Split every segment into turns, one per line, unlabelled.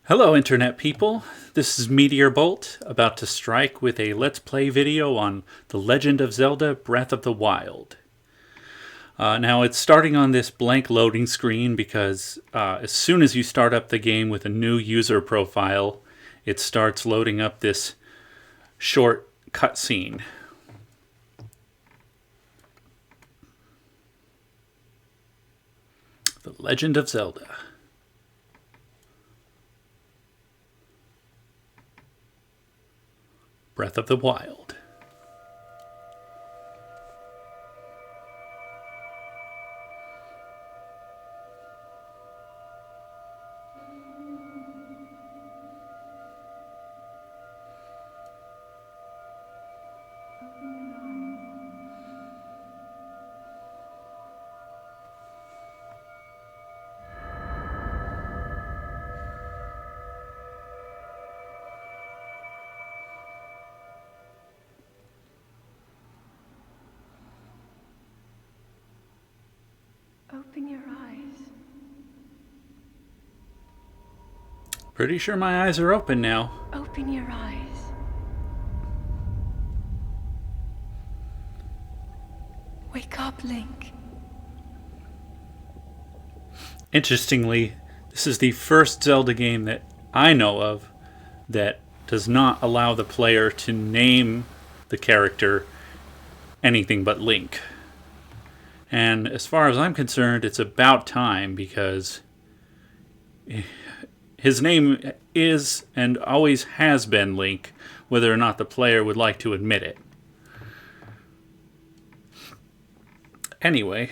Hello Internet people, this is MeteorBolt, about to strike with a Let's Play video on The Legend of Zelda Breath of the Wild. Now it's starting on this blank loading screen because as soon as you start up the game with a new user profile, it starts loading up this short cutscene. The Legend of Zelda. Breath of the Wild.
Open your eyes.
Pretty sure my eyes are open now.
Open your eyes. Wake up, Link.
Interestingly, this is the first Zelda game that I know of that does not allow the player to name the character anything but Link. And as far as I'm concerned, it's about time, because his name is and always has been Link, whether or not the player would like to admit it. Anyway,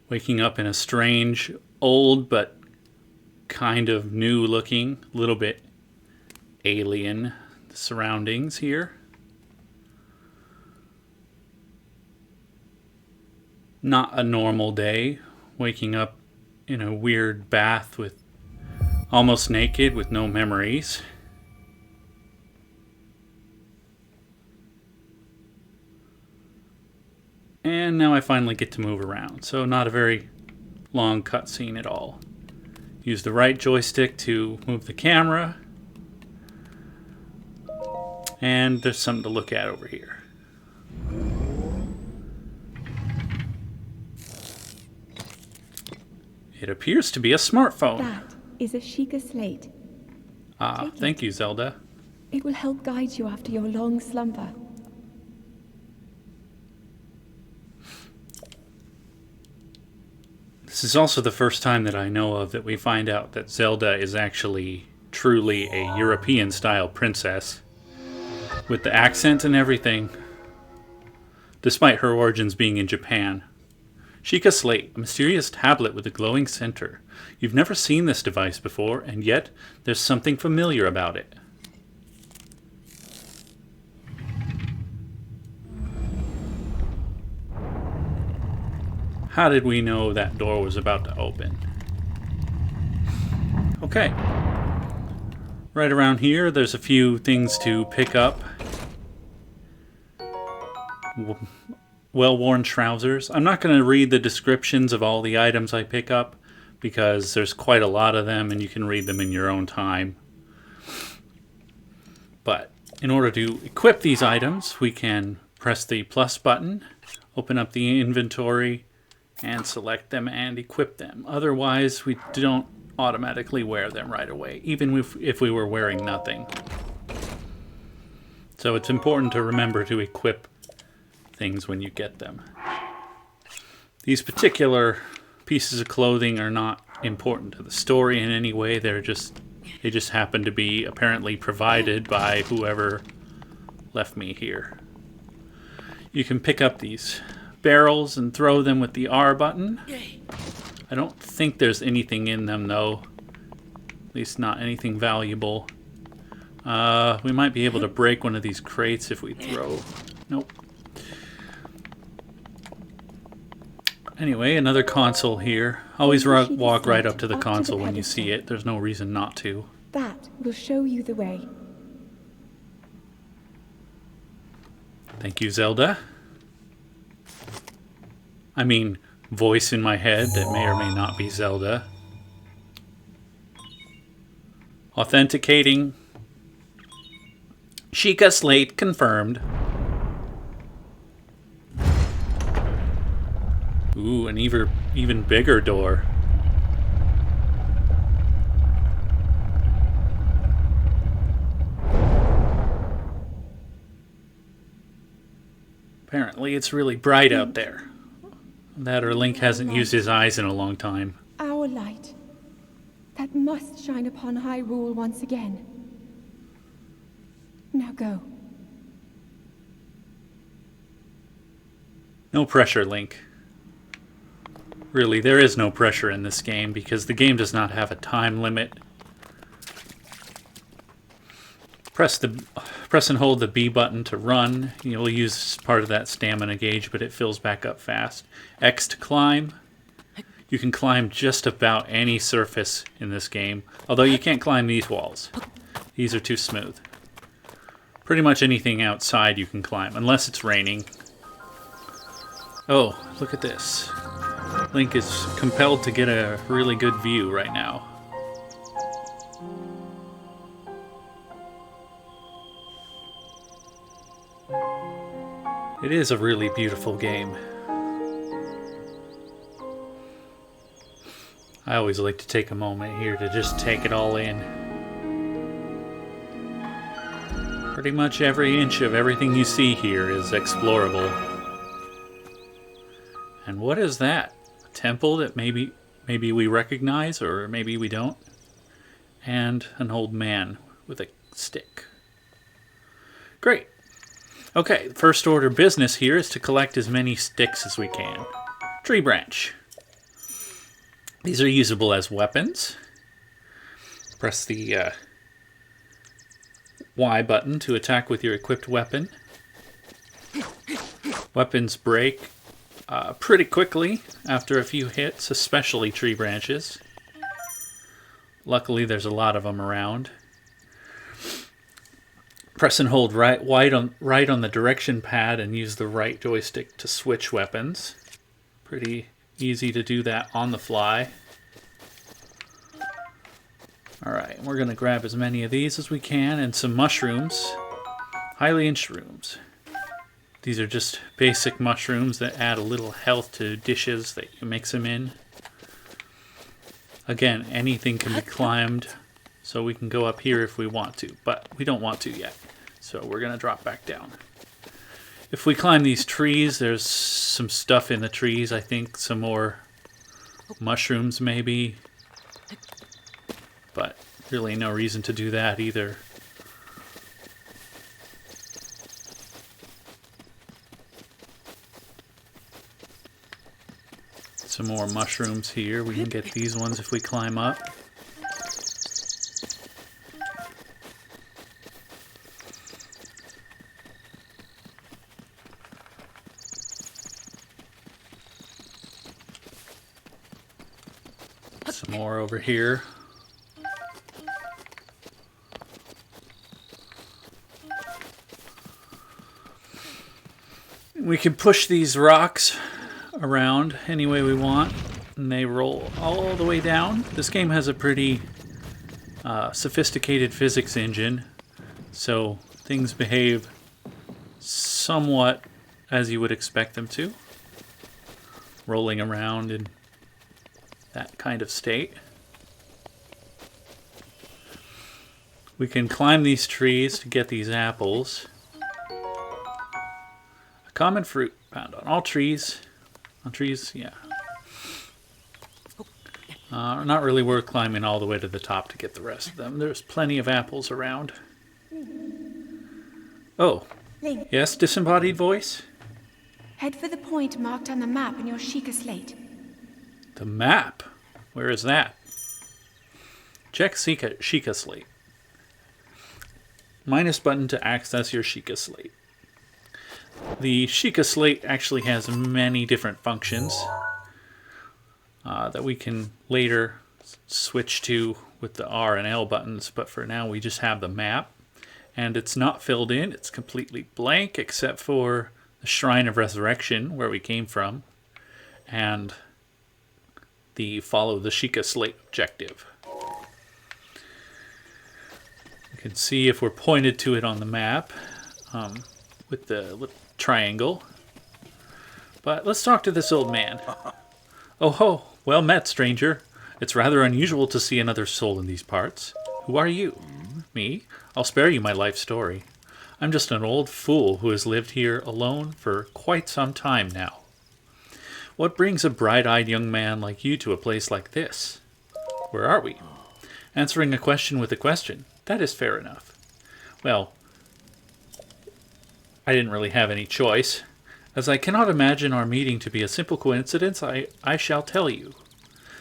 waking up in a strange, old but kind of new looking, little bit alien surroundings here. Not a normal day, waking up in a weird bath with almost naked with no memories. And now I finally get to move around, so not a very long cutscene at all. Use the right joystick to move the camera, and there's something to look at over here. It appears to be a smartphone.
That is a Sheikah slate.
Thank you, Zelda.
It will help guide you after your long slumber.
This is also the first time that I know of that we find out that Zelda is actually truly a European-style princess, with the accent and everything, despite her origins being in Japan. Sheikah Slate, a mysterious tablet with a glowing center. You've never seen this device before, and yet there's something familiar about it. How did we know that door was about to open? Okay. Right around here, there's a few things to pick up. Well-worn trousers. I'm not going to read the descriptions of all the items I pick up, because there's quite a lot of them and you can read them in your own time. But in order to equip these items, we can press the plus button, open up the inventory, and select them and equip them. Otherwise, we don't automatically wear them right away, even if we were wearing nothing. So it's important to remember to equip things when you get them. These particular pieces of clothing are not important to the story in any way. They just happen to be apparently provided by whoever left me here. You can pick up these barrels and throw them with the R button. I don't think there's anything in them though. At least not anything valuable. We might be able to break one of these crates if we throw. Nope. Anyway, another console here. Always walk right up to the console when you see it. There's no reason not to.
That will show you the way.
Thank you, Zelda. I mean, voice in my head that may or may not be Zelda. Authenticating. Sheikah Slate confirmed. Ooh, an even bigger door. Apparently it's really bright out there. That or Link hasn't used his eyes in a long time.
Our light. That must shine upon Hyrule once again. Now go.
No pressure, Link. Really, there is no pressure in this game because the game does not have a time limit. Press and hold the B button to run. You'll use part of that stamina gauge, but it fills back up fast. X to climb. You can climb just about any surface in this game, although you can't climb these walls. These are too smooth. Pretty much anything outside you can climb, unless it's raining. Oh, look at this. Link is compelled to get a really good view right now. It is a really beautiful game. I always like to take a moment here to just take it all in. Pretty much every inch of everything you see here is explorable. And what is that? A temple that maybe we recognize, or maybe we don't? And an old man with a stick. Great. Okay, first order business here is to collect as many sticks as we can. Tree branch. These are usable as weapons. Press the Y button to attack with your equipped weapon. Weapons break pretty quickly after a few hits, especially tree branches. Luckily, there's a lot of them around. Press and hold right on the direction pad and use the right joystick to switch weapons. Pretty easy to do that on the fly. Alright, we're going to grab as many of these as we can and some mushrooms. Hylian shrooms. These are just basic mushrooms that add a little health to dishes that you mix them in. Again, anything can be climbed, so we can go up here if we want to, but we don't want to yet. So we're going to drop back down. If we climb these trees, there's some stuff in the trees. I think some more mushrooms maybe. But really no reason to do that either. Some more mushrooms here. We can get these ones if we climb up. Some more over here. We can push these rocks around any way we want, and they roll all the way down. This game has a pretty sophisticated physics engine, so things behave somewhat as you would expect them to, rolling around in that kind of state. We can climb these trees to get these apples. A common fruit found on all trees. On trees, yeah. Not really worth climbing all the way to the top to get the rest of them. There's plenty of apples around. Oh,
Link,
yes, disembodied voice?
head for the point marked on the map in your Sheikah slate.
The map? Where is that? Check Sheikah slate. Minus button to access your Sheikah slate. The Sheikah slate actually has many different functions that we can later switch to with the R and L buttons, but for now we just have the map. And it's not filled in, it's completely blank except for the Shrine of Resurrection, where we came from, and the follow the Sheikah slate objective. can see if we're pointed to it on the map with the little triangle. But let's talk to this old man. Oh ho, well met, stranger. It's rather unusual to see another soul in these parts. Who are you? Me? I'll spare you my life story. I'm just an old fool who has lived here alone for quite some time now. What brings a bright-eyed young man like you to a place like this? Where are we? Answering a question with a question. That is fair enough. Well, I didn't really have any choice. As I cannot imagine our meeting to be a simple coincidence, I shall tell you.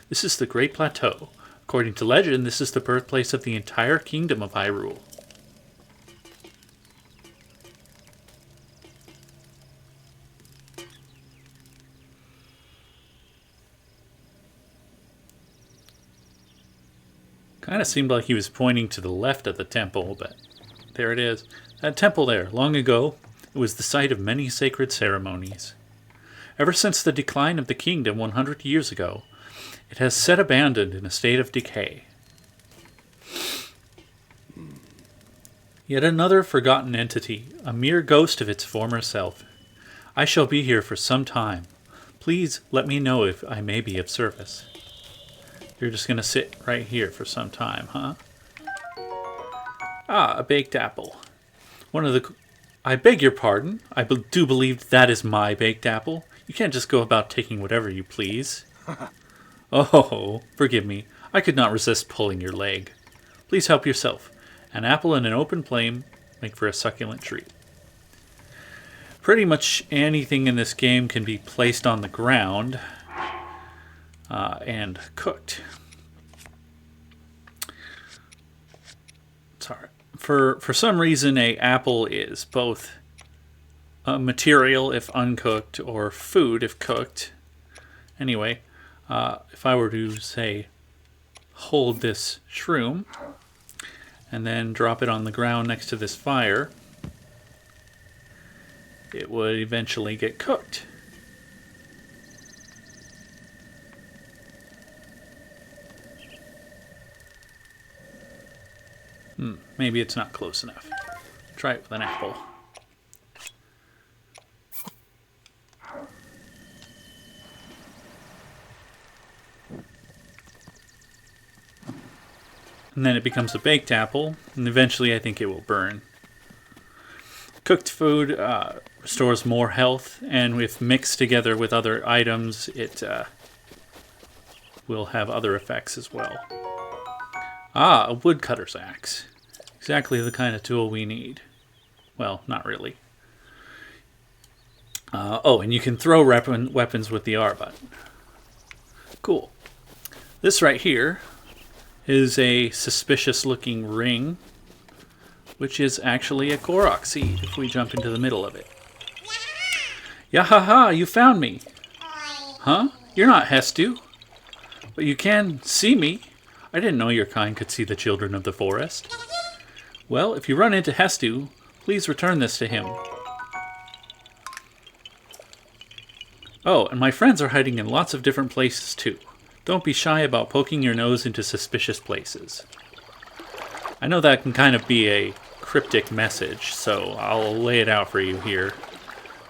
This is the Great Plateau. According to legend, this is the birthplace of the entire kingdom of Hyrule. Kind of seemed like he was pointing to the left of the temple, but there it is. That temple there, long ago, it was the site of many sacred ceremonies. Ever since the decline of the kingdom 100 years ago, it has sat abandoned in a state of decay. Yet another forgotten entity, a mere ghost of its former self. I shall be here for some time. Please let me know if I may be of service. You're just going to sit right here for some time, huh? Ah, a baked apple. I beg your pardon. I do believe that is my baked apple. You can't just go about taking whatever you please. Oh, forgive me. I could not resist pulling your leg. Please help yourself. An apple and an open flame make for a succulent treat. Pretty much anything in this game can be placed on the ground and cooked. Sorry. For some reason, a apple is both a material if uncooked or food if cooked. Anyway, if I were to, say, hold this shroom and then drop it on the ground next to this fire, it would eventually get cooked. Maybe it's not close enough. Try it with an apple. And then it becomes a baked apple, and eventually I think it will burn. Cooked food restores more health, and if mixed together with other items, it will have other effects as well. Ah, a woodcutter's axe. Exactly the kind of tool we need. Well, not really. Oh, and you can throw weapons with the R button. Cool. This right here is a suspicious-looking ring, which is actually a Korok seed, if we jump into the middle of it. Yahaha, you found me! Huh? You're not Hestu. But you can see me. I didn't know your kind could see the children of the forest. Well, if you run into Hestu, please return this to him. Oh, and my friends are hiding in lots of different places too. Don't be shy about poking your nose into suspicious places. I know that can kind of be a cryptic message, so I'll lay it out for you here.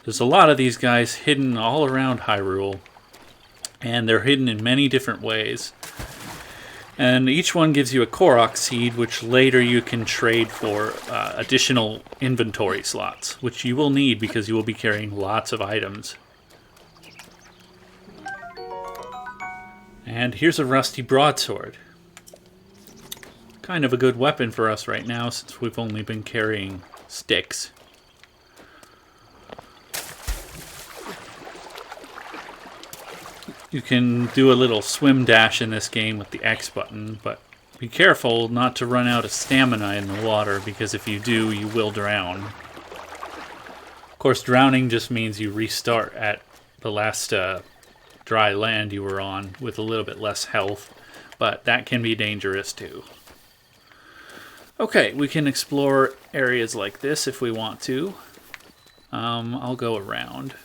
There's a lot of these guys hidden all around Hyrule, and they're hidden in many different ways. And each one gives you a Korok seed, which later you can trade for additional inventory slots, which you will need because you will be carrying lots of items. And here's a rusty broadsword. Kind of a good weapon for us right now, since we've only been carrying sticks. You can do a little swim dash in this game with the X button, but be careful not to run out of stamina in the water, because if you do, you will drown. Of course, drowning just means you restart at the last dry land you were on with a little bit less health, but that can be dangerous too. Okay, we can explore areas like this if we want to. I'll go around.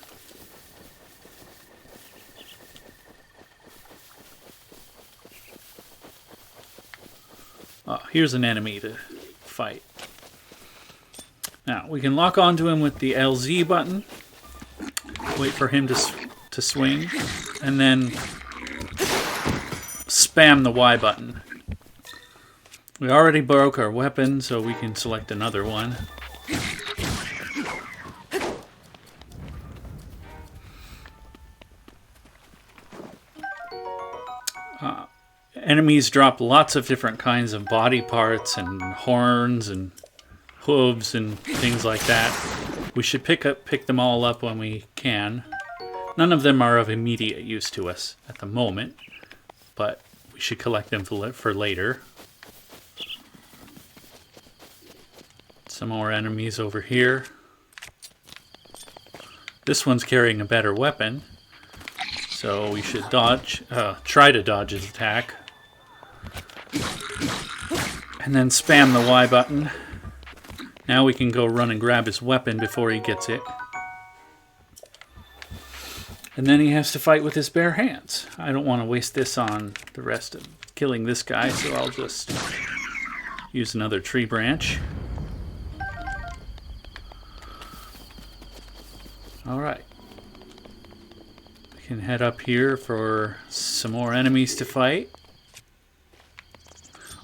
Oh, here's an enemy to fight. Now, we can lock onto him with the LZ button. Wait for him to swing. And then spam the Y button. We already broke our weapon, so we can select another one. Enemies drop lots of different kinds of body parts and horns and hooves and things like that. We should pick them all up when we can. None of them are of immediate use to us at the moment, but we should collect them for later. Some more enemies over here. This one's carrying a better weapon, so we should try to dodge his attack. And then spam the Y button. Now we can go run and grab his weapon before he gets it. And then he has to fight with his bare hands. I don't want to waste this on the rest of killing this guy, so I'll just use another tree branch. Alright. We can head up here for some more enemies to fight.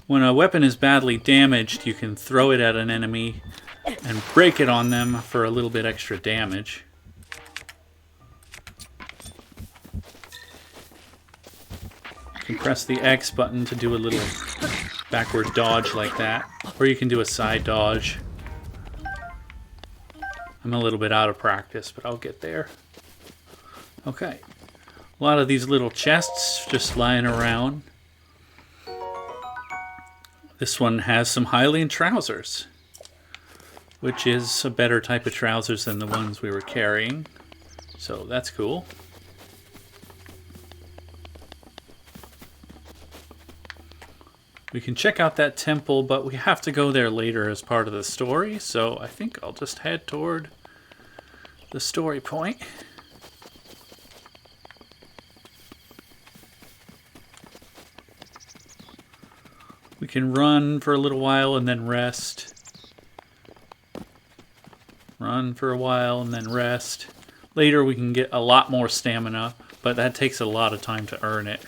When a weapon is badly damaged, you can throw it at an enemy and break it on them for a little bit extra damage. You can press the X button to do a little backward dodge like that, or you can do a side dodge. I'm a little bit out of practice, but I'll get there. Okay. A lot of these little chests just lying around. This one has some Hylian trousers, which is a better type of trousers than the ones we were carrying. So that's cool. We can check out that temple, but we have to go there later as part of the story. So I think I'll just head toward the story point. We can run for a little while and then rest. Run for a while and then rest. Later we can get a lot more stamina, but that takes a lot of time to earn it.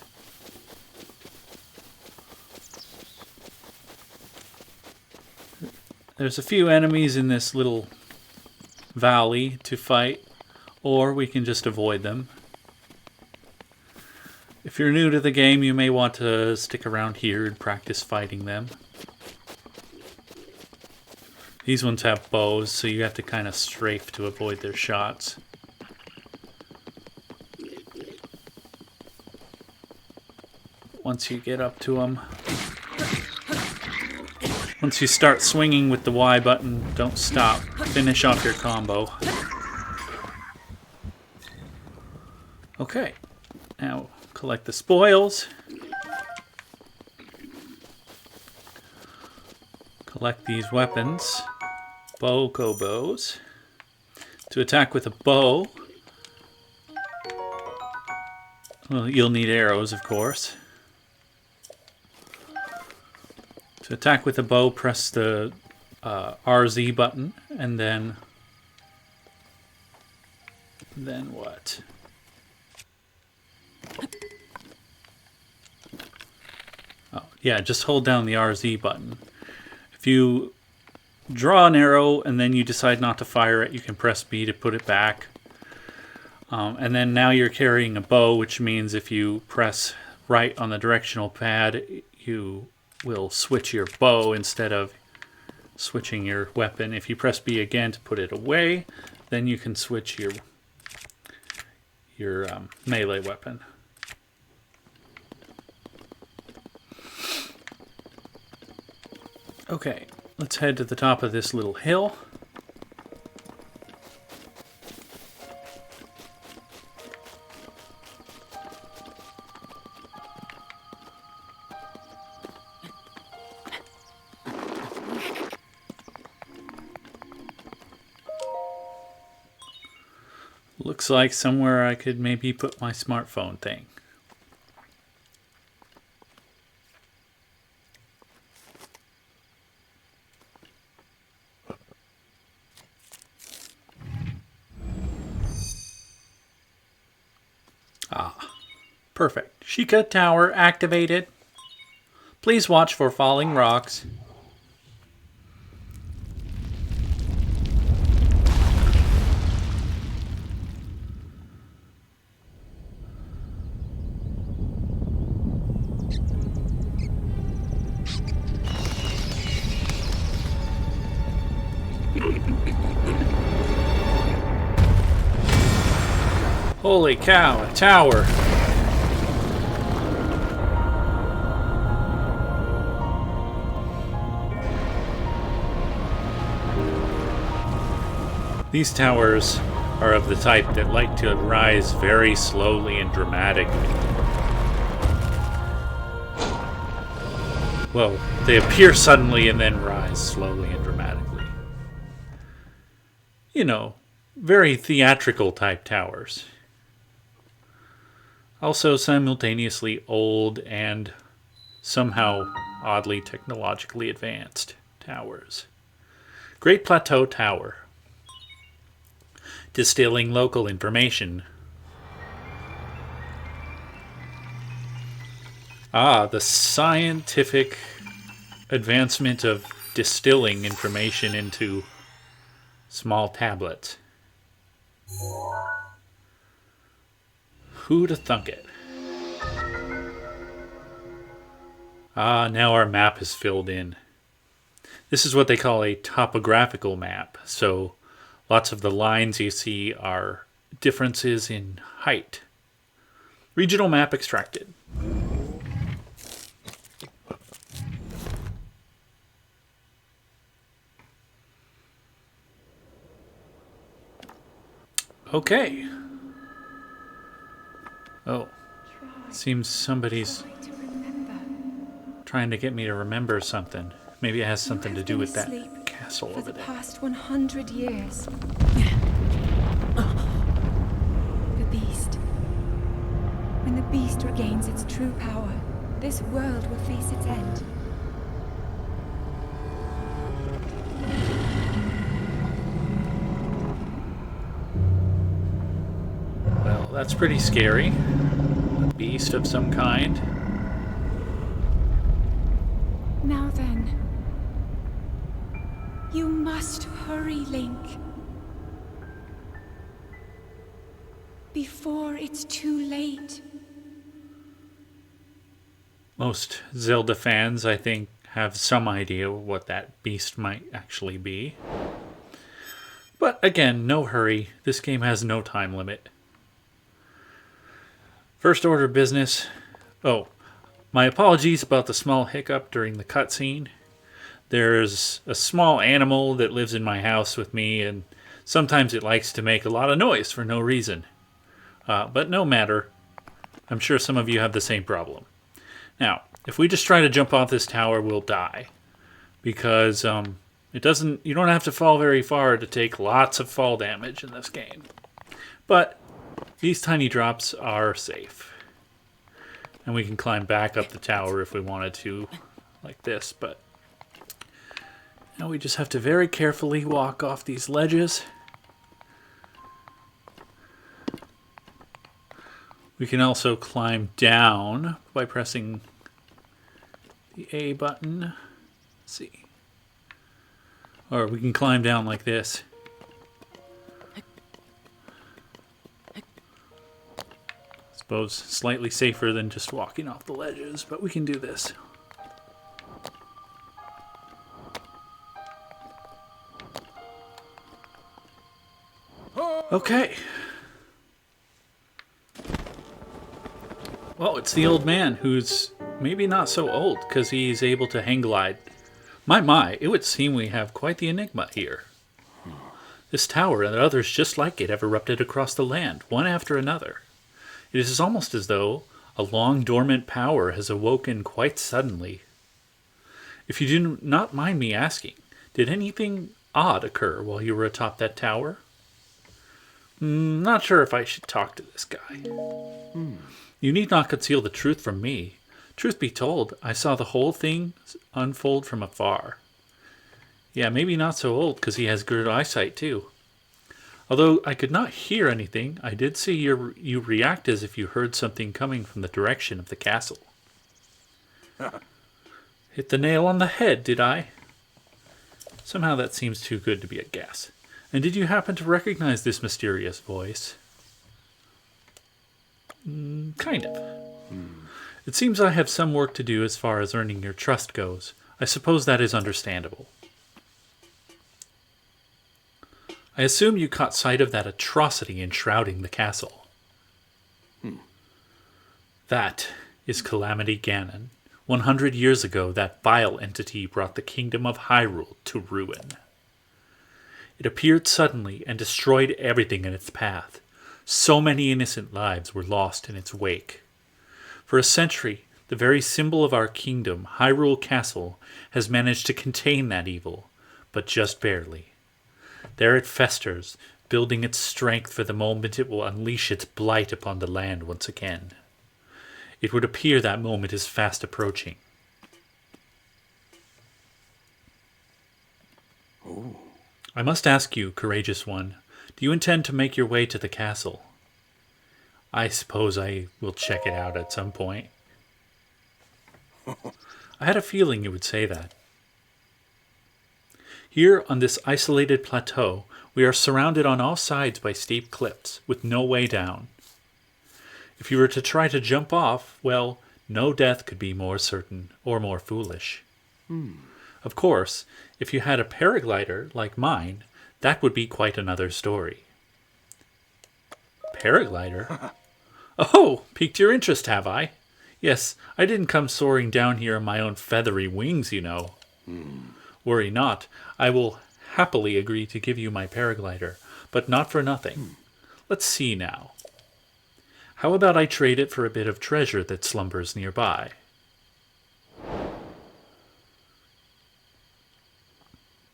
There's a few enemies in this little valley to fight, or we can just avoid them. If you're new to the game, you may want to stick around here and practice fighting them. These ones have bows, so you have to kind of strafe to avoid their shots. Once you get up to them, once you start swinging with the Y button, don't stop. Finish off your combo. Okay, now collect the spoils. Collect these weapons. Boko bows. To attack with a bow, well, you'll need arrows, of course. To attack with a bow, press the RZ button, and then what? Oh, yeah, just hold down the RZ button. If you draw an arrow and then you decide not to fire it, you can press B to put it back. And then now you're carrying a bow, which means if you press right on the directional pad, you will switch your bow instead of switching your weapon. If you press B again to put it away, then you can switch your melee weapon. Okay, let's head to the top of this little hill. Looks like somewhere I could maybe put my smartphone thing. Perfect. Sheikah Tower activated. Please watch for falling rocks. Holy cow, a tower. These towers are of the type that like to rise very slowly and dramatically. Well, they appear suddenly and then rise slowly and dramatically. You know, very theatrical type towers. Also simultaneously old and somehow oddly technologically advanced towers. Great Plateau Tower. Distilling local information. Ah, the scientific advancement of distilling information into small tablets. Who'da thunk it? Ah, now our map is filled in. This is what they call a topographical map. So lots of the lines you see are differences in height. Regional map extracted. Okay. Oh, seems somebody's trying to get me to remember something. Maybe it has something to do with that castle over there.
For the past 100 years. The beast. When the beast regains its true power, this world will face its end.
Well, that's pretty scary. A beast of some kind.
Now then. You must hurry, Link. Before it's too late.
Most Zelda fans, I think, have some idea what that beast might actually be. But again, no hurry. This game has no time limit. First order of business. Oh, my apologies about the small hiccup during the cutscene. There's a small animal that lives in my house with me, and sometimes it likes to make a lot of noise for no reason. But no matter. I'm sure some of you have the same problem. Now, if we just try to jump off this tower, we'll die. Because you don't have to fall very far to take lots of fall damage in this game. But these tiny drops are safe. And we can climb back up the tower if we wanted to, like this, but now we just have to very carefully walk off these ledges. We can also climb down by pressing the A button. Let's see. Or we can climb down like this. Suppose slightly safer than just walking off the ledges, but we can do this. Okay. Well, it's the old man who's maybe not so old because he's able to hang glide. My, it would seem we have quite the enigma here. This tower and others just like it have erupted across the land, one after another. It is almost as though a long dormant power has awoken quite suddenly. If you do not mind me asking, did anything odd occur while you were atop that tower? Not sure if I should talk to this guy. You need not conceal the truth from me. Truth be told, I saw the whole thing unfold from afar. Yeah, maybe not so old because he has good eyesight too. Although I could not hear anything, I did see you react as if you heard something coming from the direction of the castle. Hit the nail on the head, did I? Somehow that seems too good to be a guess. And did you happen to recognize this mysterious voice? Kind of. It seems I have some work to do as far as earning your trust goes. I suppose that is understandable. I assume you caught sight of that atrocity enshrouding the castle. That is Calamity Ganon. 100 years ago, that vile entity brought the kingdom of Hyrule to ruin. It appeared suddenly and destroyed everything in its path. So many innocent lives were lost in its wake. For a century, the very symbol of our kingdom, Hyrule Castle, has managed to contain that evil, but just barely. There it festers, building its strength for the moment it will unleash its blight upon the land once again. It would appear that moment is fast approaching.
Ooh.
I must ask you, courageous one, do you intend to make your way to the castle? I suppose I will check it out at some point. I had a feeling you would say that. Here on this isolated plateau, we are surrounded on all sides by steep cliffs, with no way down. If you were to try to jump off, well, no death could be more certain or more foolish. Of course, if you had a paraglider like mine, that would be quite another story. Paraglider? Oh, piqued your interest, have I? Yes, I didn't come soaring down here on my own feathery wings, you know. Worry not, I will happily agree to give you my paraglider, but not for nothing. Let's see now. How about I trade it for a bit of treasure that slumbers nearby?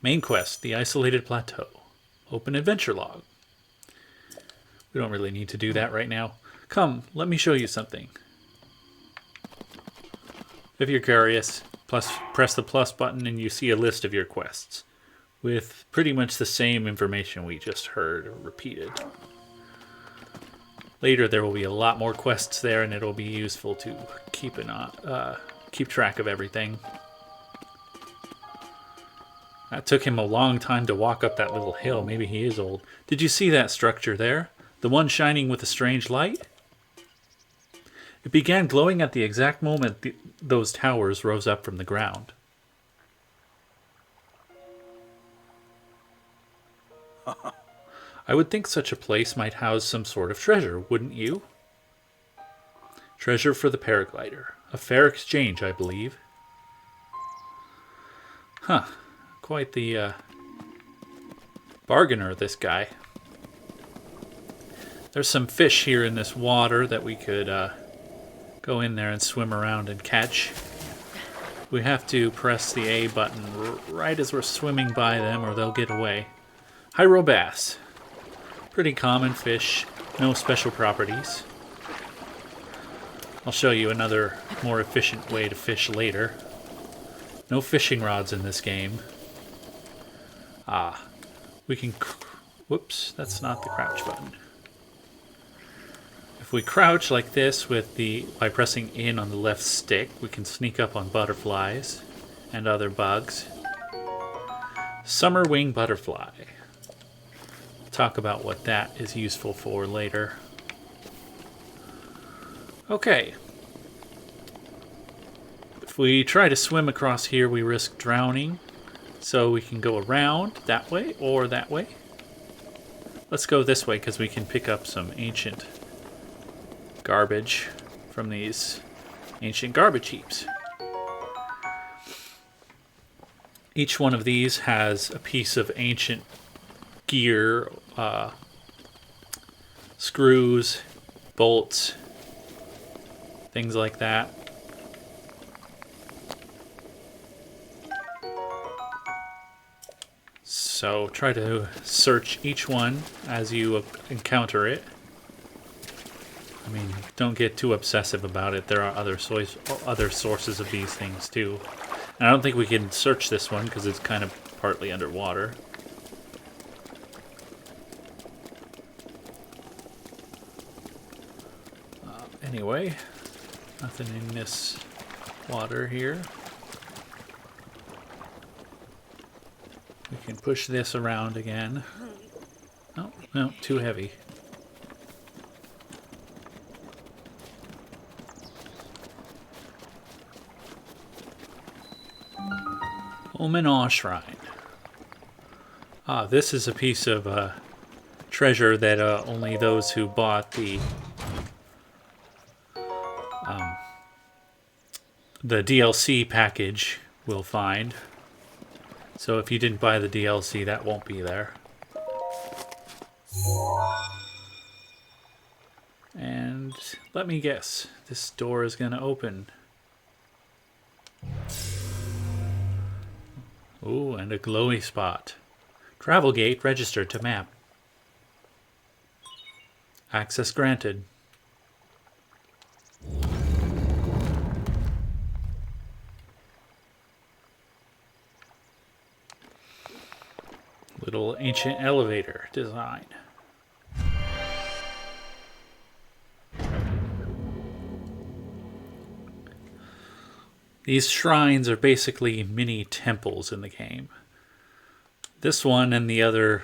Main quest, the isolated plateau. Open adventure log. We don't really need to do that right now. Come, let me show you something. If you're curious, press the plus button and you see a list of your quests, with pretty much the same information we just heard or repeated. Later there will be a lot more quests there, and it'll be useful to keep track of everything. That took him a long time to walk up that little hill. Maybe he is old. Did you see that structure there? The one shining with a strange light? It began glowing at the exact moment those towers rose up from the ground. I would think such a place might house some sort of treasure, wouldn't you? Treasure for the paraglider. A fair exchange, I believe. Huh. Quite the bargainer, this guy. There's some fish here in this water that we could go in there and swim around and catch. We have to press the A button right as we're swimming by them or they'll get away. Hyrule bass. Pretty common fish, no special properties. I'll show you another more efficient way to fish later. No fishing rods in this game. We can... Whoops, that's not the crouch button. If we crouch like this by pressing in on the left stick, we can sneak up on butterflies and other bugs. Summer wing butterfly. Talk about what that is useful for later. Okay. If we try to swim across here, we risk drowning. So we can go around that way or that way. Let's go this way because we can pick up some ancient garbage from these ancient garbage heaps. Each one of these has a piece of ancient gear, screws, bolts, things like that. So try to search each one as you encounter it. I mean, don't get too obsessive about it. There are other sources of these things too. And I don't think we can search this one because it's kind of partly underwater. Anyway, nothing in this water here. We can push this around again. Oh, no, too heavy. Omen Shrine. Ah, this is a piece of treasure that only those who bought the DLC package will find. So if you didn't buy the DLC, that won't be there. And let me guess, this door is going to open. Ooh, and a glowy spot. Travel gate registered to map. Access granted. Little ancient elevator design. These shrines are basically mini temples in the game. This one and the other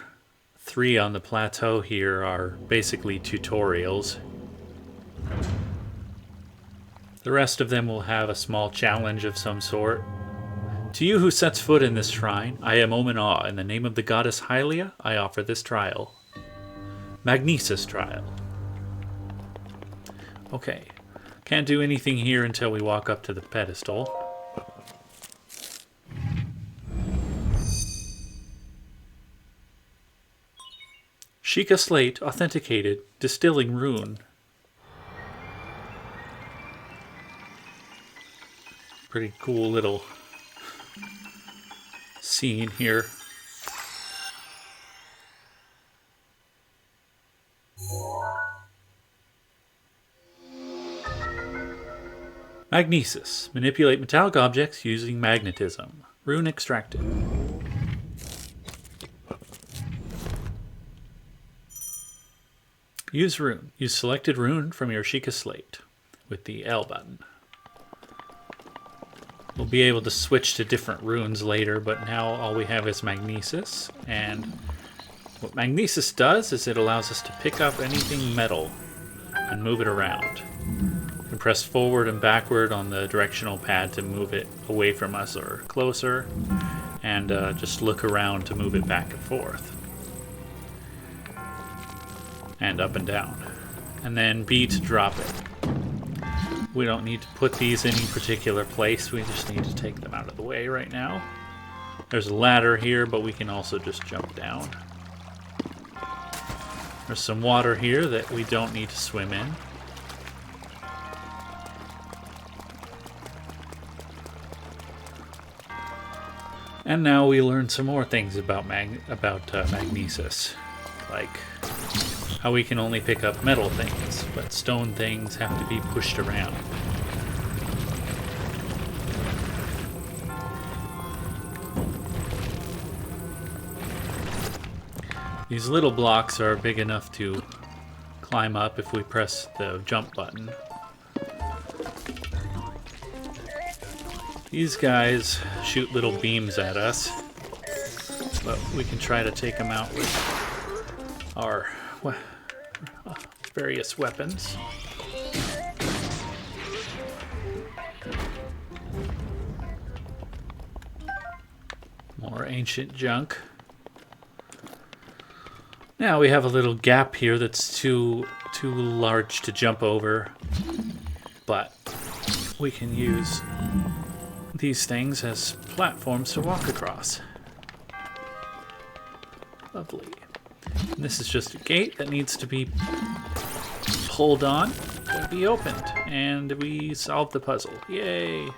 3 on the plateau here are basically tutorials. The rest of them will have a small challenge of some sort. To you who sets foot in this shrine, I am Omen. In the name of the goddess Hylia, I offer this trial. Magnesis trial. Okay. Can't do anything here until we walk up to the pedestal. Sheikah slate authenticated. Distilling rune. Pretty cool little scene here. Magnesis. Manipulate metallic objects using magnetism. Rune extracted. Use rune. Use selected rune from your Sheikah slate with the L button. We'll be able to switch to different runes later, but now all we have is Magnesis. And what Magnesis does is it allows us to pick up anything metal and move it around. You can press forward and backward on the directional pad to move it away from us or closer, and just look around to move it back and forth. And up and down. And then B to drop it. We don't need to put these in any particular place, we just need to take them out of the way right now. There's a ladder here, but we can also just jump down. There's some water here that we don't need to swim in. And now we learn some more things about Magnesis. Like how we can only pick up metal things, but stone things have to be pushed around. These little blocks are big enough to climb up if we press the jump button. These guys shoot little beams at us, but we can try to take them out with our various weapons. More ancient junk. Now we have a little gap here that's too large to jump over, but we can use these things as platforms to walk across. Lovely. And this is just a gate that needs to be pulled on to be opened. And we solved the puzzle. Yay!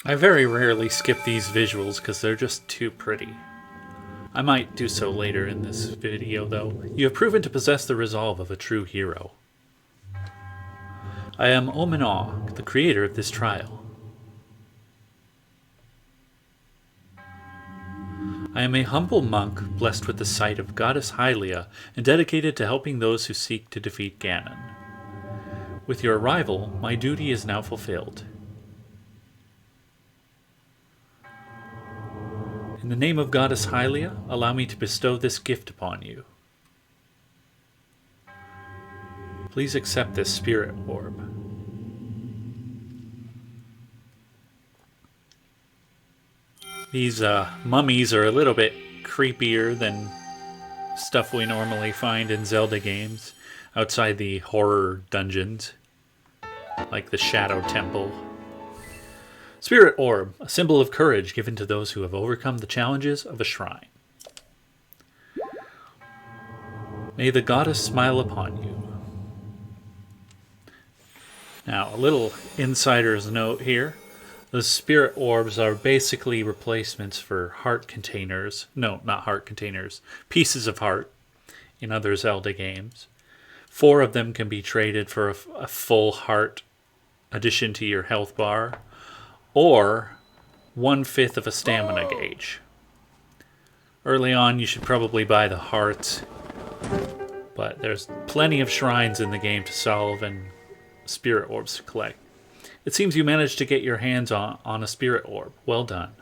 I very rarely skip these visuals because they're just too pretty. I might do so later in this video, though. You have proven to possess the resolve of a true hero. I am Omenaw, the creator of this trial. I am a humble monk blessed with the sight of Goddess Hylia and dedicated to helping those who seek to defeat Ganon. With your arrival, my duty is now fulfilled. In the name of Goddess Hylia, allow me to bestow this gift upon you. Please accept this spirit orb. These mummies are a little bit creepier than stuff we normally find in Zelda games outside the horror dungeons, like the Shadow Temple. Spirit Orb, a symbol of courage given to those who have overcome the challenges of a shrine. May the goddess smile upon you. Now, a little insider's note here. The spirit orbs are basically replacements for heart containers. No, not heart containers. Pieces of heart in other Zelda games. 4 of them can be traded for a full heart addition to your health bar, or 1/5 of a stamina gauge. Early on, you should probably buy the hearts, but there's plenty of shrines in the game to solve and spirit orbs to collect. It seems you managed to get your hands on a spirit orb. Well done.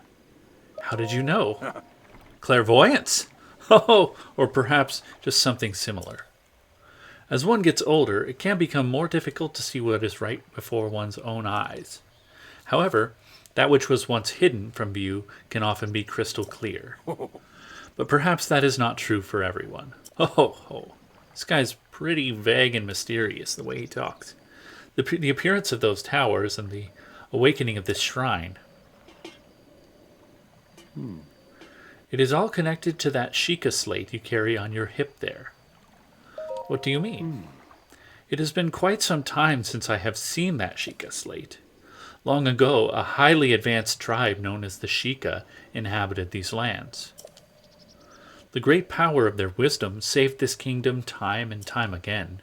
How did you know? Clairvoyance? Oh, or perhaps just something similar. As one gets older, it can become more difficult to see what is right before one's own eyes. However, that which was once hidden from view can often be crystal clear. But perhaps that is not true for everyone. Oh, this guy's pretty vague and mysterious the way he talks. The appearance of those towers and the awakening of this shrine. It is all connected to that Sheikah slate you carry on your hip there. What do you mean? It has been quite some time since I have seen that Sheikah slate. Long ago, a highly advanced tribe known as the Sheikah inhabited these lands. The great power of their wisdom saved this kingdom time and time again.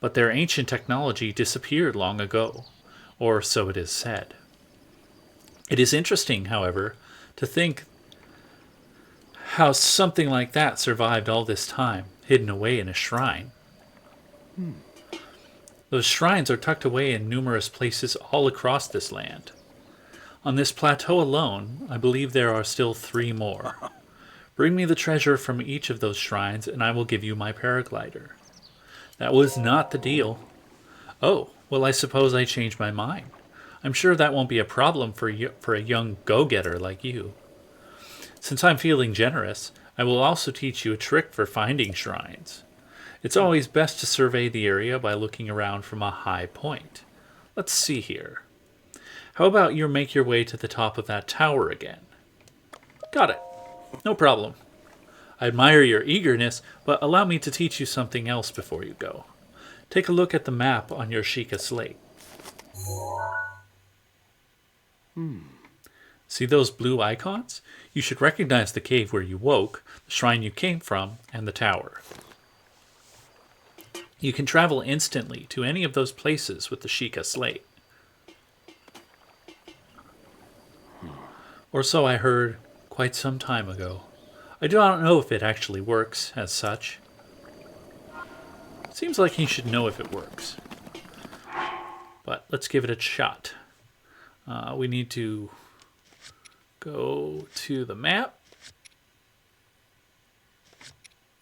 But their ancient technology disappeared long ago, or so it is said. It is interesting, however, to think how something like that survived all this time, hidden away in a shrine. Those shrines are tucked away in numerous places all across this land. On this plateau alone, I believe there are still 3 more. Bring me the treasure from each of those shrines, and I will give you my paraglider. That was not the deal. Oh, well, I suppose I changed my mind. I'm sure that won't be a problem for a young go-getter like you. Since I'm feeling generous, I will also teach you a trick for finding shrines. It's always best to survey the area by looking around from a high point. Let's see here. How about you make your way to the top of that tower again? Got it. No problem. I admire your eagerness, but allow me to teach you something else before you go. Take a look at the map on your Sheikah slate. See those blue icons? You should recognize the cave where you woke, the shrine you came from, and the tower. You can travel instantly to any of those places with the Sheikah slate. Or so I heard quite some time ago. I do not know if it actually works as such. Seems like he should know if it works. But let's give it a shot. We need to go to the map.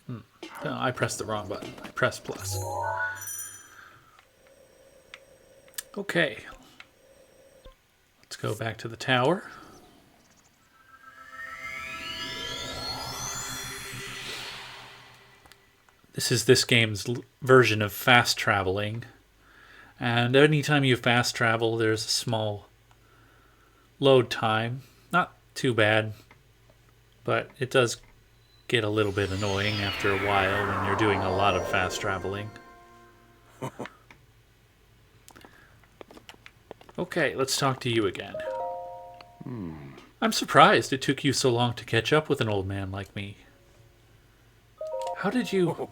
No, I pressed the wrong button. I pressed plus. Okay. Let's go back to the tower. This is this game's version of fast traveling. And anytime you fast travel, there's a small load time. Not too bad, but it does get a little bit annoying after a while when you're doing a lot of fast traveling. Okay, let's talk to you again. I'm surprised it took you so long to catch up with an old man like me. How did you...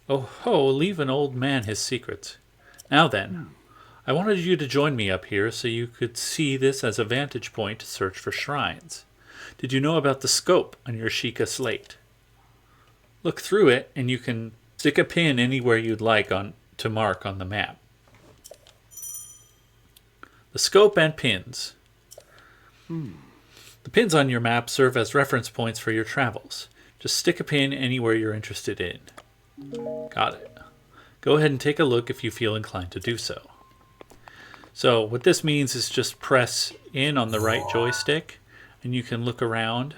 Oh ho, leave an old man his secrets. Now then, I wanted you to join me up here so you could see this as a vantage point to search for shrines. Did you know about the scope on your Sheikah slate? Look through it and you can stick a pin anywhere you'd like to mark on the map. The scope and pins. The pins on your map serve as reference points for your travels. Just stick a pin anywhere you're interested in. Got it. Go ahead and take a look if you feel inclined to do so. So what this means is just press in on the right joystick and you can look around.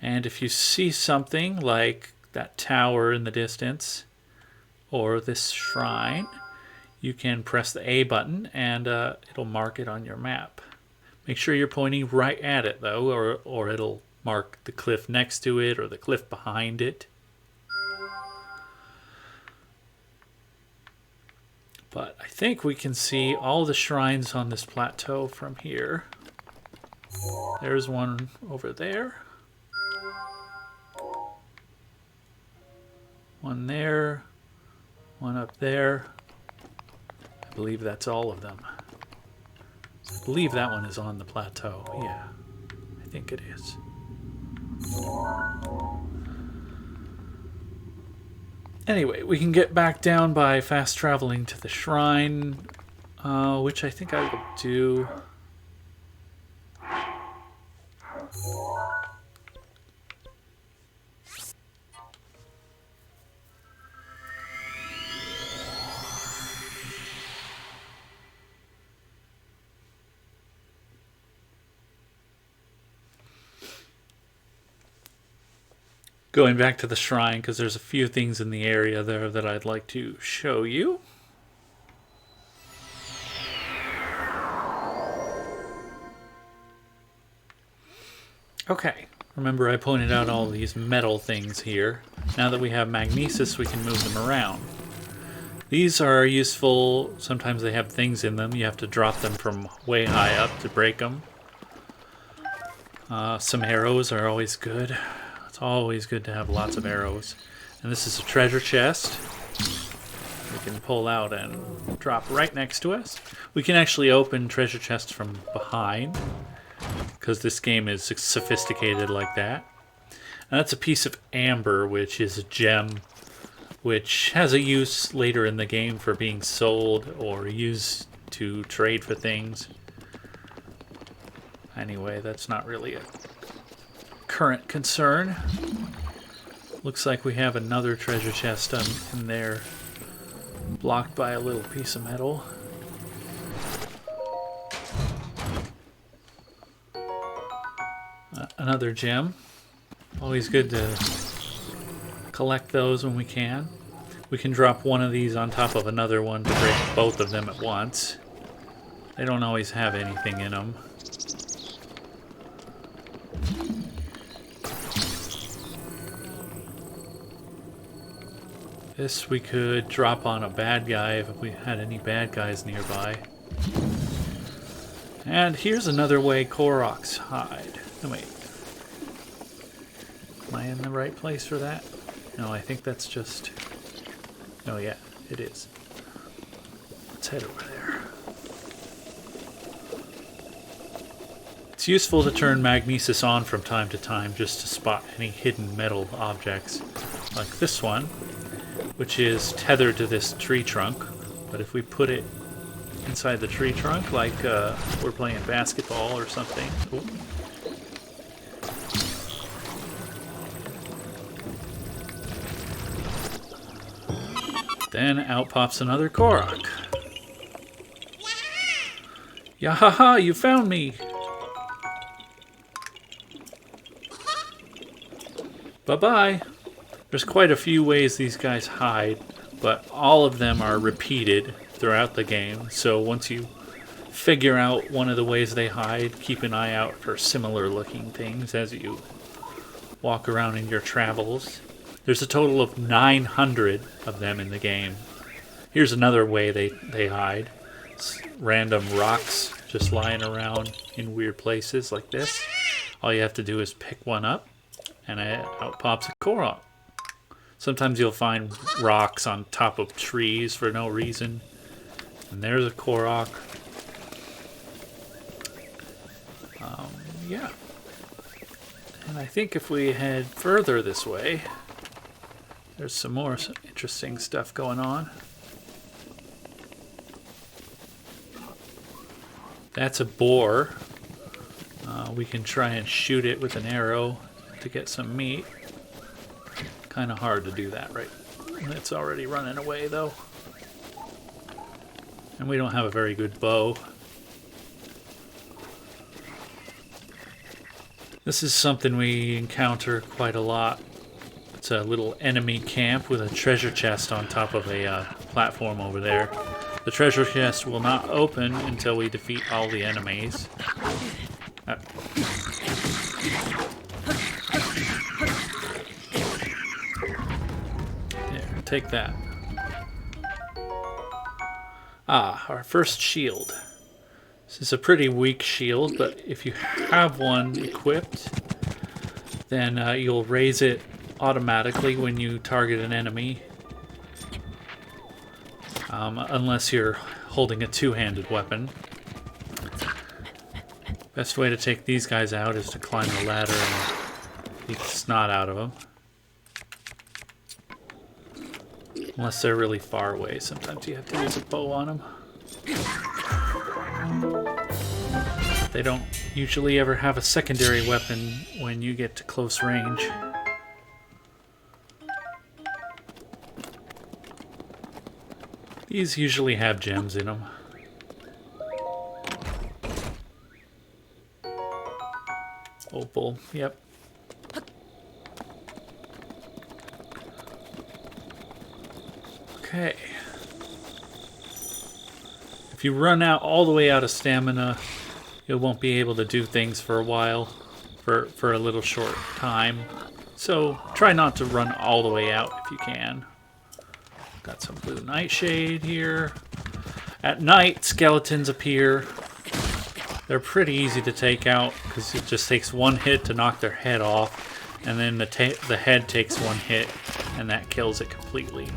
And if you see something like that tower in the distance or this shrine, you can press the A button and it'll mark it on your map. Make sure you're pointing right at it though, or it'll mark the cliff next to it or the cliff behind it. But I think we can see all the shrines on this plateau from here. There's one over there. One there. One up there. I believe that's all of them. I believe that one is on the plateau. Yeah, I think it is. Anyway, we can get back down by fast traveling to the shrine, which I think I will do. Going back to the shrine, because there's a few things in the area there that I'd like to show you. Okay, remember I pointed out all these metal things here. Now that we have magnesis, we can move them around. These are useful. Sometimes they have things in them. You have to drop them from way high up to break them. Some arrows are always good. Always good to have lots of arrows. And this is a treasure chest we can pull out and drop right next to us. We can actually open treasure chests from behind because this game is sophisticated like that. And that's a piece of amber, which is a gem which has a use later in the game for being sold or used to trade for things. Anyway, that's not really a current concern. Looks like we have another treasure chest in there, blocked by a little piece of metal. Another gem. Always good to collect those when we can. We can drop one of these on top of another one to break both of them at once. They don't always have anything in them. This we could drop on a bad guy if we had any bad guys nearby. And here's another way Koroks hide. Oh, wait. Am I in the right place for that? No, I think that's just... Oh yeah, it is. Let's head over there. It's useful to turn magnesis on from time to time just to spot any hidden metal objects. Like this one, which is tethered to this tree trunk. But if we put it inside the tree trunk, like we're playing basketball or something. Ooh. Then out pops another Korok. Yahaha, you found me! Bye-bye. There's quite a few ways these guys hide, but all of them are repeated throughout the game. So once you figure out one of the ways they hide, keep an eye out for similar looking things as you walk around in your travels. There's a total of 900 of them in the game. Here's another way they hide. It's random rocks just lying around in weird places like this. All you have to do is pick one up, and out pops a Korok. Sometimes you'll find rocks on top of trees for no reason. And there's a Korok. Yeah. And I think if we head further this way, there's some more interesting stuff going on. That's a boar. We can try and shoot it with an arrow to get some meat. Kind of hard to do that, right? It's already running away, though. And we don't have a very good bow. This is something we encounter quite a lot. It's a little enemy camp with a treasure chest on top of a platform over there. The treasure chest will not open until we defeat all the enemies. There, take that. Ah, our first shield. This is a pretty weak shield, but if you have one equipped, then you'll raise it automatically when you target an enemy. Unless you're holding a two-handed weapon. Best way to take these guys out is to climb the ladder and beat the snot out of them. Unless they're really far away, sometimes you have to use a bow on them. They don't usually ever have a secondary weapon when you get to close range. These usually have gems in them. Opal, yep. Okay. If you run out all the way out of stamina, you won't be able to do things for a while, for a little short time. So try not to run all the way out if you can. Got some blue nightshade here. At night, skeletons appear. They're pretty easy to take out because it just takes one hit to knock their head off, and then the head takes one hit, and that kills it completely.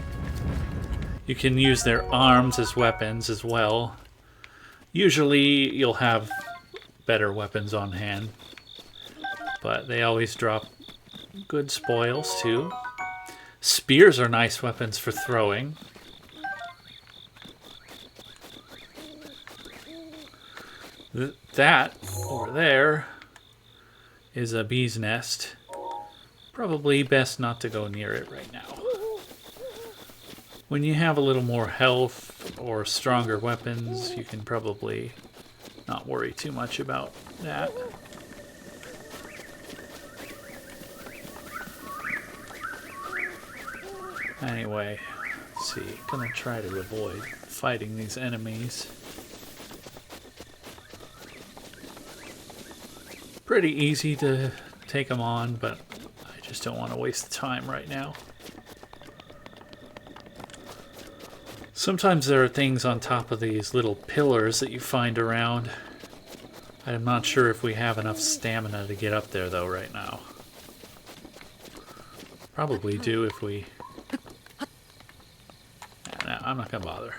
You can use their arms as weapons as well. Usually you'll have better weapons on hand, but they always drop good spoils too. Spears are nice weapons for throwing. That over there is a bee's nest. Probably best not to go near it right now. When you have a little more health or stronger weapons, you can probably not worry too much about that. Anyway, let's see. Gonna try to avoid fighting these enemies. Pretty easy to take them on, but I just don't want to waste the time right now. Sometimes there are things on top of these little pillars that you find around. I'm not sure if we have enough stamina to get up there though right now. Probably do if we... No, I'm not gonna bother.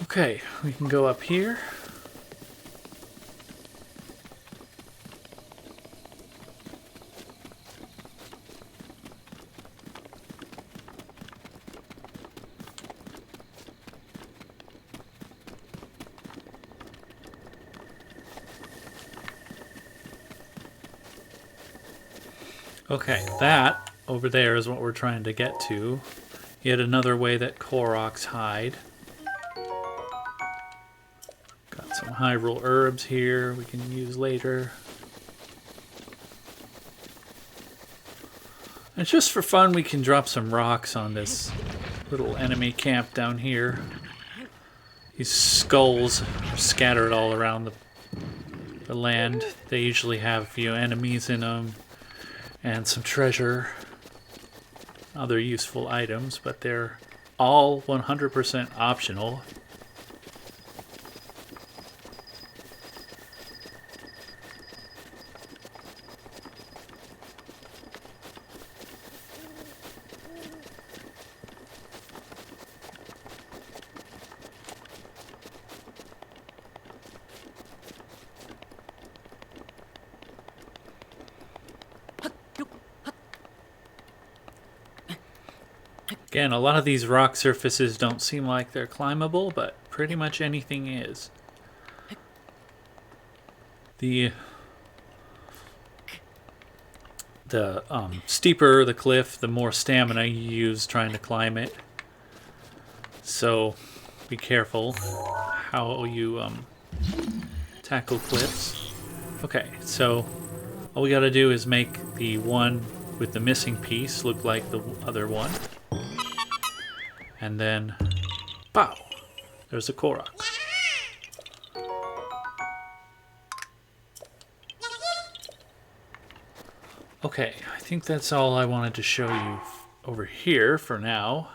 Okay, we can go up here. Okay, that over there is what we're trying to get to. Yet another way that Koroks hide. Got some Hyrule herbs here we can use later. And just for fun, we can drop some rocks on this little enemy camp down here. These skulls are scattered all around the land. They usually have a few enemies in them. And some treasure, other useful items, but they're all 100% optional. Again, a lot of these rock surfaces don't seem like they're climbable, but pretty much anything is. The steeper the cliff, the more stamina you use trying to climb it. So be careful how you tackle cliffs. Okay, so all we gotta do is make the one with the missing piece look like the other one. And then, pow! There's a Korok. Okay, I think that's all I wanted to show you over here for now.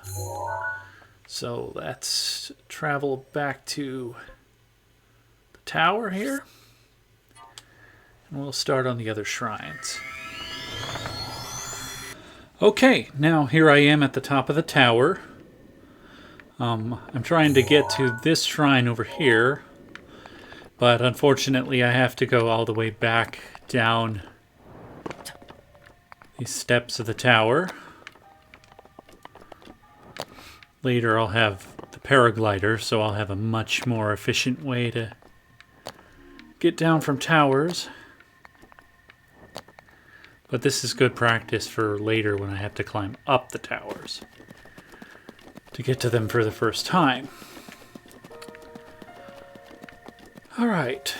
So let's travel back to the tower here. And we'll start on the other shrines. Okay, now here I am at the top of the tower. I'm trying to get to this shrine over here, but unfortunately I have to go all the way back down these steps of the tower. Later I'll have the paraglider, so I'll have a much more efficient way to get down from towers. But this is good practice for later when I have to climb up the towers to get to them for the first time. All right.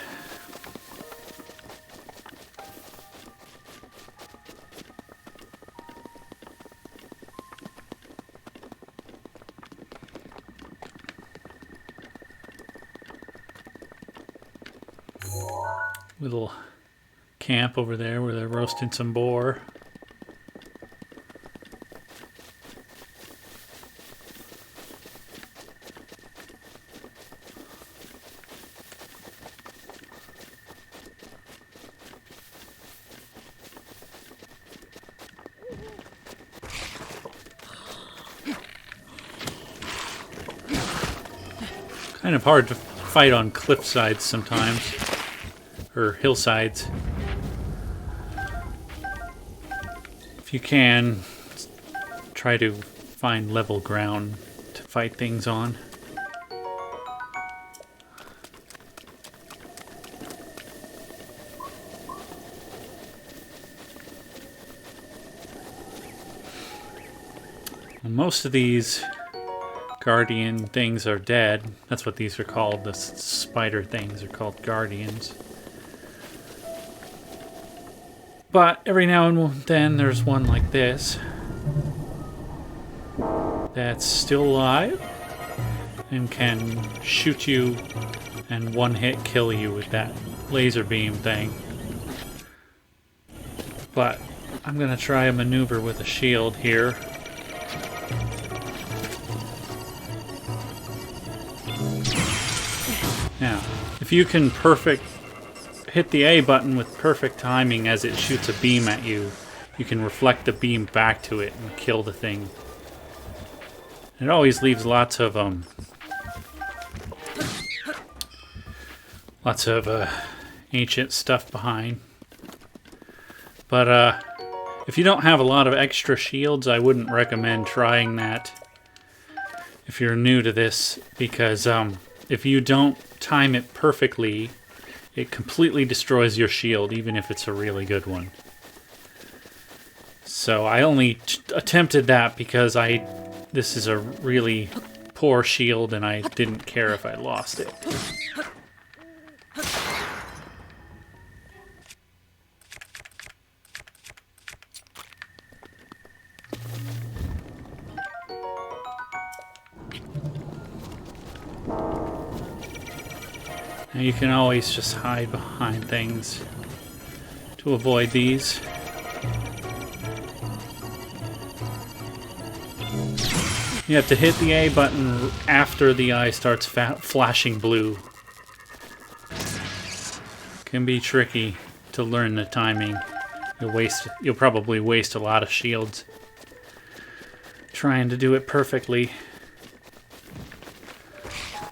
Little camp over there where they're roasting some boar. Kind of hard to fight on cliff sides sometimes, or hillsides. If you can, try to find level ground to fight things on. And most of these guardian things are dead. That's what these are called. The spider things are called guardians. But every now and then there's one like this that's still alive and can shoot you and one hit kill you with that laser beam thing. But I'm gonna try a maneuver with a shield here. Now, if you can hit the A button with perfect timing as it shoots a beam at you, you can reflect the beam back to it and kill the thing. It always leaves lots of ancient stuff behind. But if you don't have a lot of extra shields, I wouldn't recommend trying that if you're new to this, because if you don't time it perfectly, it completely destroys your shield, even if it's a really good one. So I only attempted that because this is a really poor shield and I didn't care if I lost it. Now you can always just hide behind things to avoid these. You have to hit the A button after the eye starts flashing blue. Can be tricky to learn the timing. You'll probably waste a lot of shields trying to do it perfectly.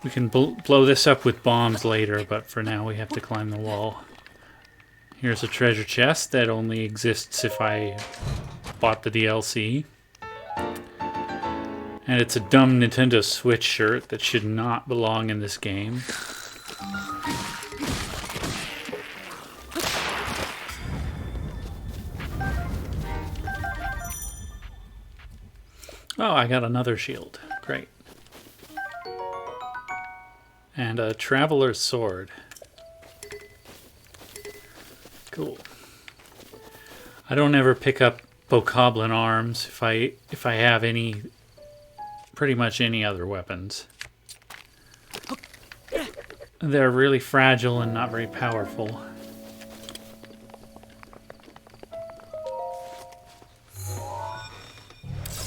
We can blow this up with bombs later, but for now we have to climb the wall. Here's a treasure chest that only exists if I bought the DLC. And it's a dumb Nintendo Switch shirt that should not belong in this game. Oh, I got another shield. Great. And a Traveler's Sword. Cool. I don't ever pick up Bokoblin arms if I have any, pretty much any other weapons. They're really fragile and not very powerful.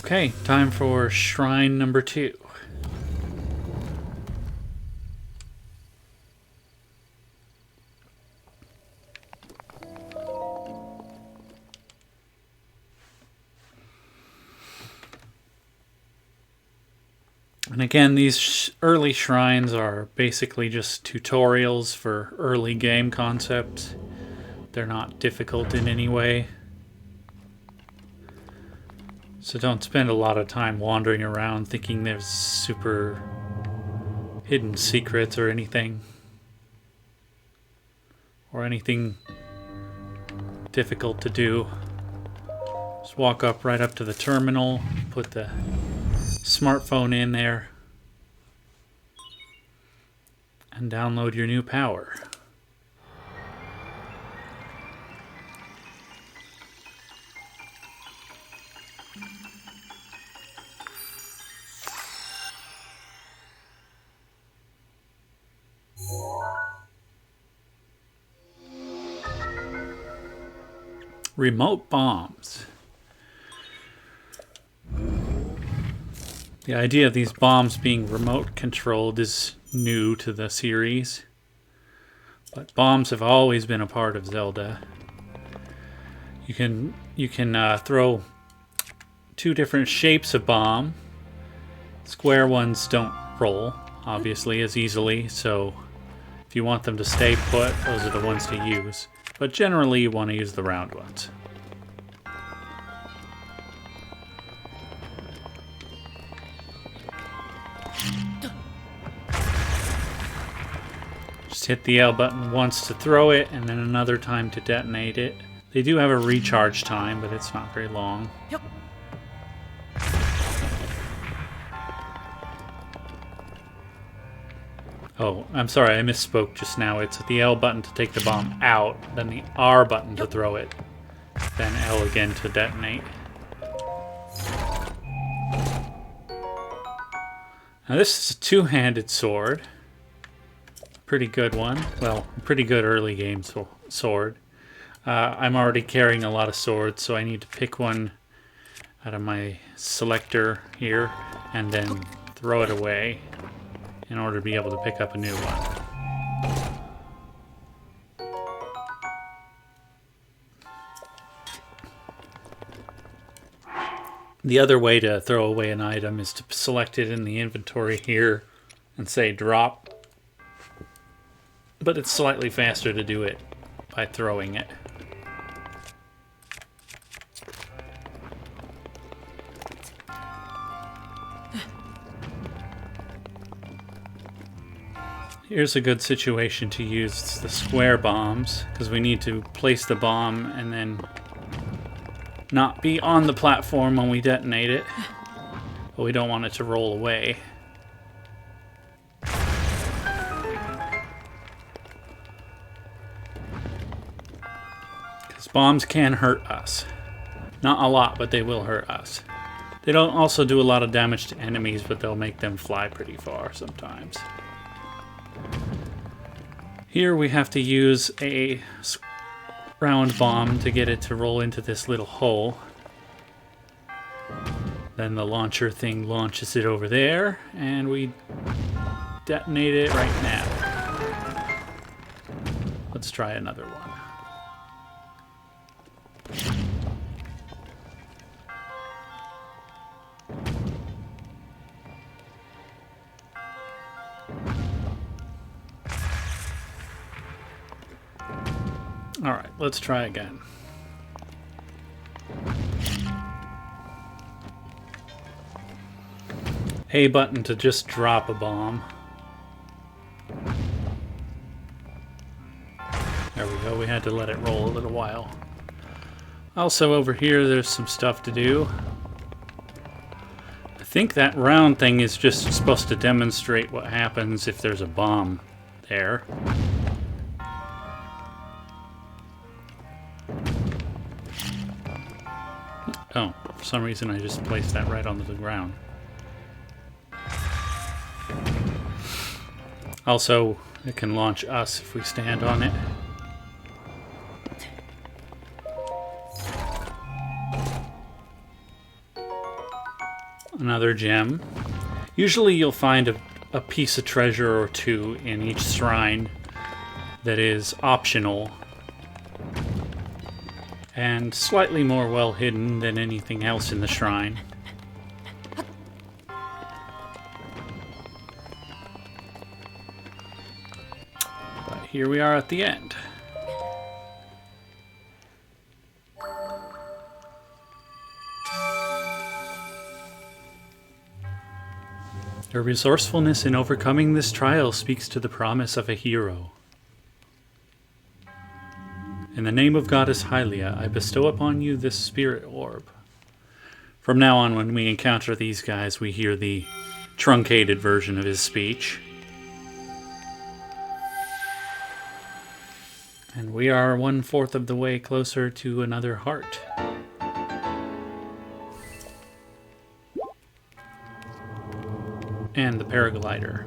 Okay, time for shrine number 2. And again, these early shrines are basically just tutorials for early game concepts. They're not difficult in any way. So don't spend a lot of time wandering around thinking there's super hidden secrets or anything. Or anything difficult to do. Just walk up right up to the terminal, put the smartphone in there, and download your new power. Remote bombs. The idea of these bombs being remote controlled is new to the series, but bombs have always been a part of Zelda. You can throw 2 different shapes of bomb. Square ones don't roll, obviously, as easily, so if you want them to stay put, those are the ones to use. But generally, you want to use the round ones. Just hit the L button once to throw it, and then another time to detonate it. They do have a recharge time, but it's not very long. Oh, I'm sorry, I misspoke just now. It's the L button to take the bomb out, then the R button to throw it, then L again to detonate. Now this is a 2-handed sword. Pretty good one. Well, pretty good early game sword. I'm already carrying a lot of swords, so I need to pick one out of my selector here and then throw it away in order to be able to pick up a new one. The other way to throw away an item is to select it in the inventory here and say drop. But it's slightly faster to do it by throwing it. Here's a good situation to use the square bombs, because we need to place the bomb and then not be on the platform when we detonate it, but we don't want it to roll away. Because bombs can hurt us. Not a lot, but they will hurt us. They don't also do a lot of damage to enemies, but they'll make them fly pretty far sometimes. Here we have to use a round bomb to get it to roll into this little hole. Then the launcher thing launches it over there, and we detonate it right now. Let's try another one. Alright, let's try again. A button to just drop a bomb. There we go, we had to let it roll a little while. Also over here there's some stuff to do. I think that round thing is just supposed to demonstrate what happens if there's a bomb there. Oh, for some reason I just placed that right onto the ground. Also, it can launch us if we stand on it. Another gem. Usually you'll find a piece of treasure or two in each shrine that is optional and slightly more well hidden than anything else in the shrine. But here we are at the end. Your resourcefulness in overcoming this trial speaks to the promise of a hero. In the name of Goddess Hylia, I bestow upon you this spirit orb. From now on, when we encounter these guys, we hear the truncated version of his speech. And we are 1/4 of the way closer to another heart. And the paraglider.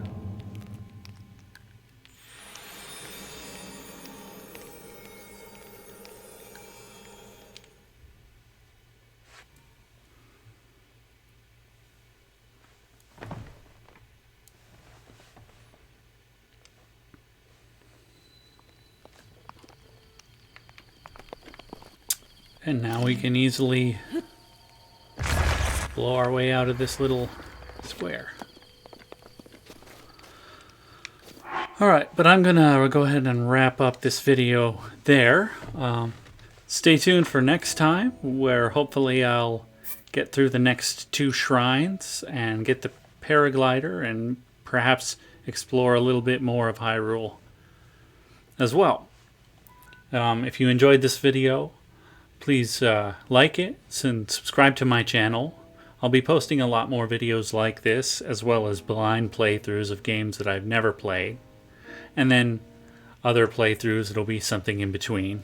And now we can easily blow our way out of this little square. Alright, but I'm gonna go ahead and wrap up this video there. Stay tuned for next time, where hopefully I'll get through the next 2 shrines and get the paraglider and perhaps explore a little bit more of Hyrule as well. If you enjoyed this video, please like it and subscribe to my channel. I'll be posting a lot more videos like this, as well as blind playthroughs of games that I've never played. And then other playthroughs that'll be something in between.